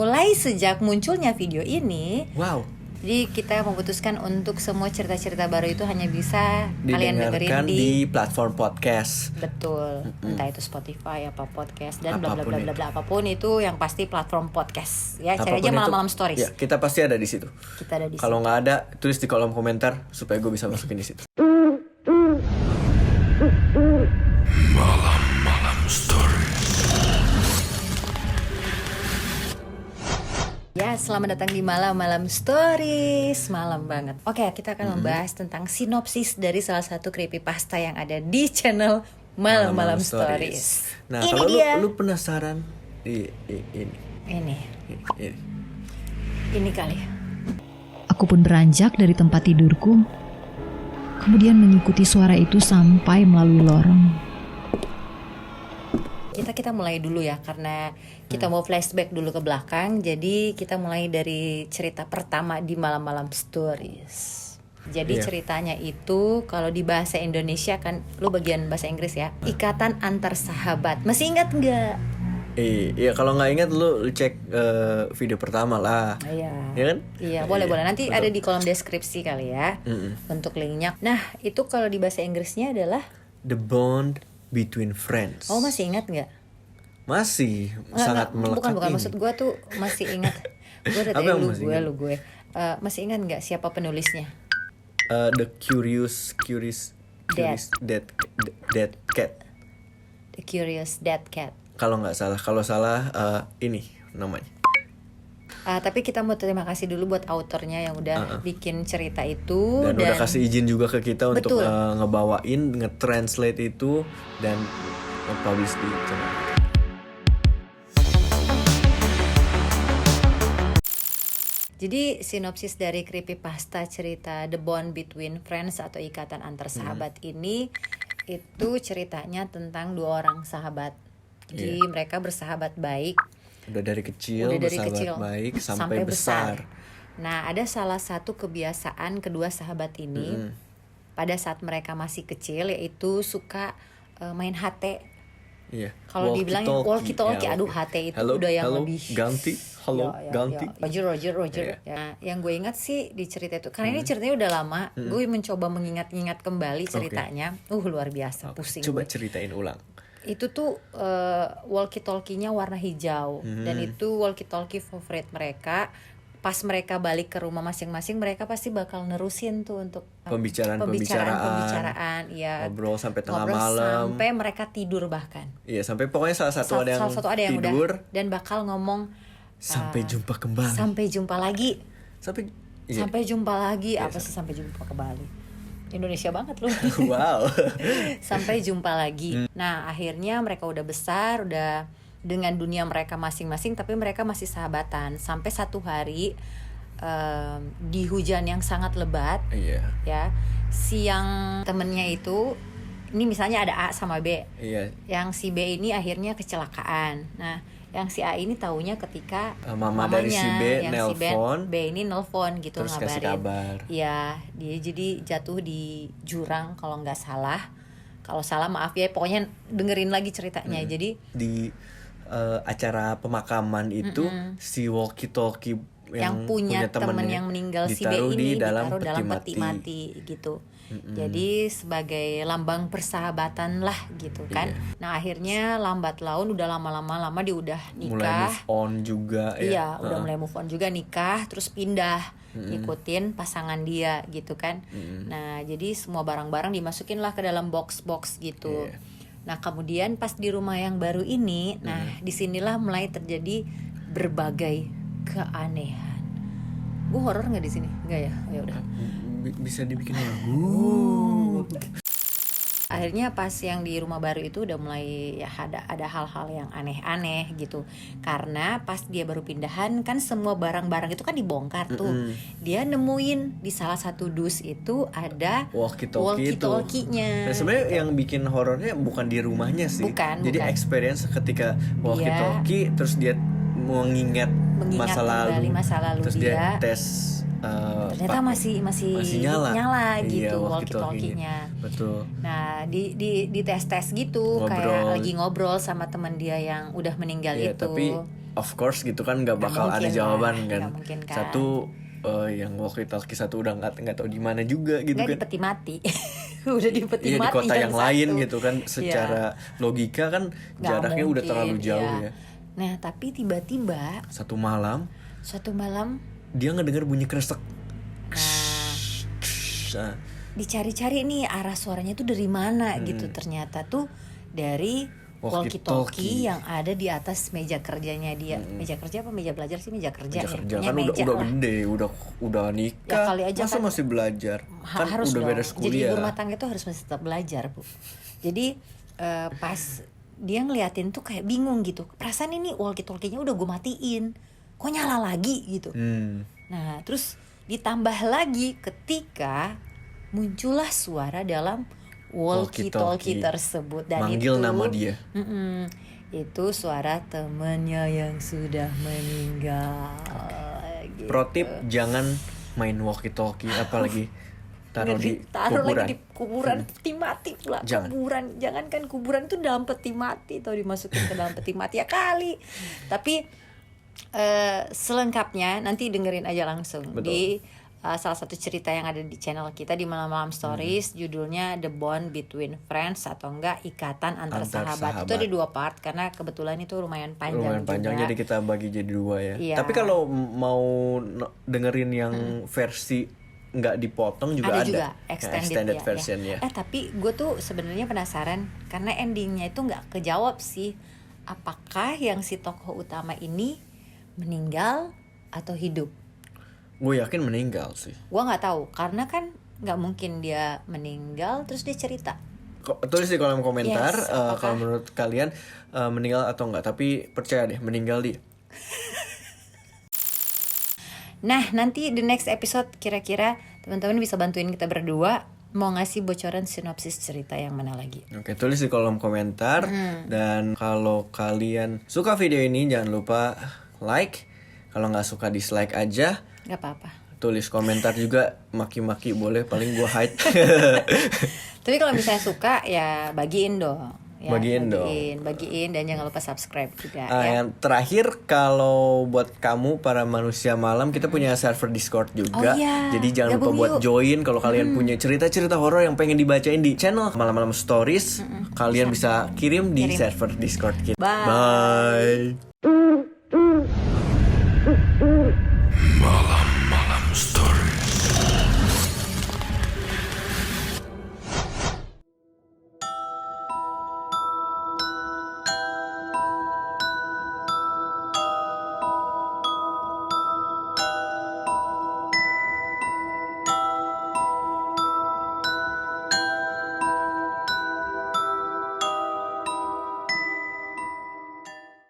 mulai sejak munculnya video ini, Wow. jadi kita memutuskan untuk semua cerita-cerita baru itu hanya bisa kalian dengerin Didengarkan di platform podcast. betul, entah itu Spotify apa podcast dan bla bla Apapun bla bla bla, apapun itu yang pasti platform podcast ya. Cari Apapun aja itu, malam-malam stories. Ya, kita pasti ada di situ. Kita ada di Kalau nggak ada, tulis di kolom komentar supaya gue bisa masukin di situ. Ya, selamat datang di Malam-Malam Stories. Malam banget. Oke, kita akan membahas tentang sinopsis dari salah satu creepypasta yang ada di channel Malam-Malam Stories. Nah, Ini kalau dia. lu penasaran ini. Ini kali. Aku pun beranjak dari tempat tidurku, kemudian mengikuti suara itu sampai melalui lorong. Kita mulai dulu ya, karena kita mau flashback dulu ke belakang. Jadi kita mulai dari cerita pertama di Malam-Malam Stories. Jadi ceritanya itu kalau di bahasa Indonesia kan, lu bagian bahasa Inggris ya, ikatan antar sahabat. Masih ingat nggak? Iya, kalau nggak ingat lu cek video pertama lah. Iya. Ya kan? Iya, boleh. Nanti ada di kolom deskripsi kali ya, untuk linknya. Nah, itu kalau di bahasa Inggrisnya adalah The Bond Between Friends. Oh, masih ingat nggak? Masih sangat melekat. Bukan ini. maksud gue tuh masih ingat. Gue udah Apa tadi yang masih ingat? Masih ingat nggak siapa penulisnya? The Curious Dead Cat. The Curious Dead Cat. Kalau nggak salah, kalau salah ini namanya. Tapi kita mau terima kasih dulu buat autornya yang udah bikin cerita itu Dan udah kasih izin juga ke kita untuk Betul. ngebawain, nge-translate itu dan nge-publish di channel. Jadi sinopsis dari creepypasta cerita The Bond Between Friends atau ikatan antar sahabat ini, itu ceritanya tentang dua orang sahabat. Jadi mereka bersahabat baik. Udah dari kecil, bersahabat baik sampai besar. Nah, ada salah satu kebiasaan kedua sahabat ini pada saat mereka masih kecil, yaitu suka main HT. Iya. Kalau dibilang walkie-talkie, ya, aduh okay. HT itu udah yang lebih ganti, halo ya, ganti. Roger. Iya. Nah, yang gue ingat sih di cerita itu, karena ini ceritanya udah lama, gue mencoba mengingat-ingat kembali ceritanya. Luar biasa, pusing. Coba gue. ceritain ulang. Itu tuh walkie-talkie-nya warna hijau, dan itu walkie-talkie favorit mereka. Pas mereka balik ke rumah masing-masing, mereka pasti bakal nerusin tuh untuk Pembicaraan, ya. ngobrol sampai tengah malam, sampai mereka tidur bahkan. Iya, sampai pokoknya salah satu ada yang tidur udah, dan bakal ngomong sampai jumpa kembali. Sampai jumpa lagi. Iya. Sampai jumpa lagi. Apa sih sampai jumpa kembali? Indonesia banget loh. Wow. Sampai jumpa lagi. Nah, akhirnya mereka udah besar, udah dengan dunia mereka masing-masing, tapi mereka masih sahabatan. Sampai satu hari di hujan yang sangat lebat, ya, siang temennya itu, ini misalnya ada A sama B, yang si B ini akhirnya kecelakaan. Nah, yang si A ini taunya ketika mamanya dari si B nelpon, B ini nelpon gitu, terus ngabarin. kasih kabar. Iya, dia jadi jatuh di jurang kalau nggak salah. Kalau salah maaf ya, pokoknya dengerin lagi ceritanya. Jadi di acara pemakaman itu si walkie-talkie yang punya temen yang meninggal si B ini ditaruh dalam peti mati gitu. Jadi sebagai lambang persahabatan lah gitu kan. Nah, akhirnya lambat laun udah lama dia udah nikah. Mulai move on juga ya. Iya, udah mulai move on juga, nikah, terus pindah ngikutin pasangan dia gitu kan. Nah, jadi semua barang-barang dimasukin lah ke dalam box-box gitu. Nah, kemudian pas di rumah yang baru ini, nah disinilah mulai terjadi berbagai keanehan. Gue horor nggak di sini? Nggak ya? Ya udah. Bisa dibikin lagu. Akhirnya pas yang di rumah baru itu udah mulai ya ada hal-hal yang aneh-aneh gitu. Karena pas dia baru pindahan kan semua barang-barang itu kan dibongkar tuh. Dia nemuin di salah satu dus itu ada walkie-talkie-nya. Nah, sebenarnya yang bikin horornya bukan di rumahnya sih. Jadi experience ketika walkie-talkie terus dia mengingat masa lalu terus dia tes ternyata masih nyala gitu walkie-talkie-nya. Betul. Nah, di tes gitu, kayak lagi ngobrol sama teman dia yang udah meninggal itu. of course gitu kan nggak bakal ada jawaban kan. Mungkin, kan. Satu yang walkie talkie satu udah nggak tahu di mana juga gitu kan. Di peti mati. Udah di peti mati. Iya, di kota yang lain gitu kan. Secara logika kan nggak jaraknya mungkin, udah terlalu jauh ya. Nah, tapi tiba-tiba Suatu malam dia ngedenger bunyi kresek. Nah, dicari-cari nih arah suaranya tuh dari mana gitu. Ternyata tuh dari walkie-talkie yang ada di atas meja kerjanya dia. Meja kerja apa meja belajar sih? Meja kerja kan meja udah gede, udah nikah. Ya, kali aja masa kan masih belajar? Kan harus udah dong. beres kuliah. Jadi ibu rumah tangga itu harus masih tetap belajar, Bu. Jadi pas dia ngeliatin tuh kayak bingung gitu. Perasaan ini walkie-talkie-nya udah gue matiin. Kok nyala lagi gitu. Nah, terus ditambah lagi ketika muncullah suara dalam walkie-talkie tersebut dan manggil itu nama dia. Itu suara temennya yang sudah meninggal. Gitu. Pro tip, jangan main walkie-talkie apalagi taruh lagi di kuburan peti mati pula. Jangan. Jangankan kuburan itu dalam peti mati atau dimasukin ke dalam peti mati ya kali. Tapi selengkapnya nanti dengerin aja langsung. Betul. Di salah satu cerita yang ada di channel kita di Malam-Malam Stories, judulnya The Bond Between Friends atau enggak Ikatan Antar Sahabat. Itu ada 2 part karena kebetulan itu lumayan panjang juga. Jadi kita bagi jadi 2 ya. Iya. Tapi kalau mau dengerin yang versi nggak dipotong juga ada juga extended version ya. Tapi gue tuh sebenarnya penasaran karena endingnya itu nggak kejawab sih. Apakah yang si tokoh utama ini meninggal atau hidup? Gue yakin meninggal sih. Gue nggak tahu karena kan nggak mungkin dia meninggal terus dia cerita. Tulis di kolom komentar kalau menurut kalian meninggal atau enggak. Tapi percaya deh meninggal dia. Nah nanti the next episode kira-kira teman-teman bisa bantuin kita berdua mau ngasih bocoran sinopsis cerita yang mana lagi. Oke, tulis di kolom komentar. Dan kalau kalian suka video ini jangan lupa like. Kalau nggak suka dislike aja. Gak apa-apa. Tulis komentar juga, maki-maki boleh, paling gue hide. Tapi kalau misalnya suka ya bagiin dong. Ya, bagiin dan jangan lupa subscribe juga. Yang terakhir kalau buat kamu para manusia malam kita punya server Discord juga. Jadi jangan lupa buat join kalau kalian punya cerita-cerita horor yang pengen dibacain di channel Malam-Malam Stories. Kalian bisa kirim di server Discord kita. Bye.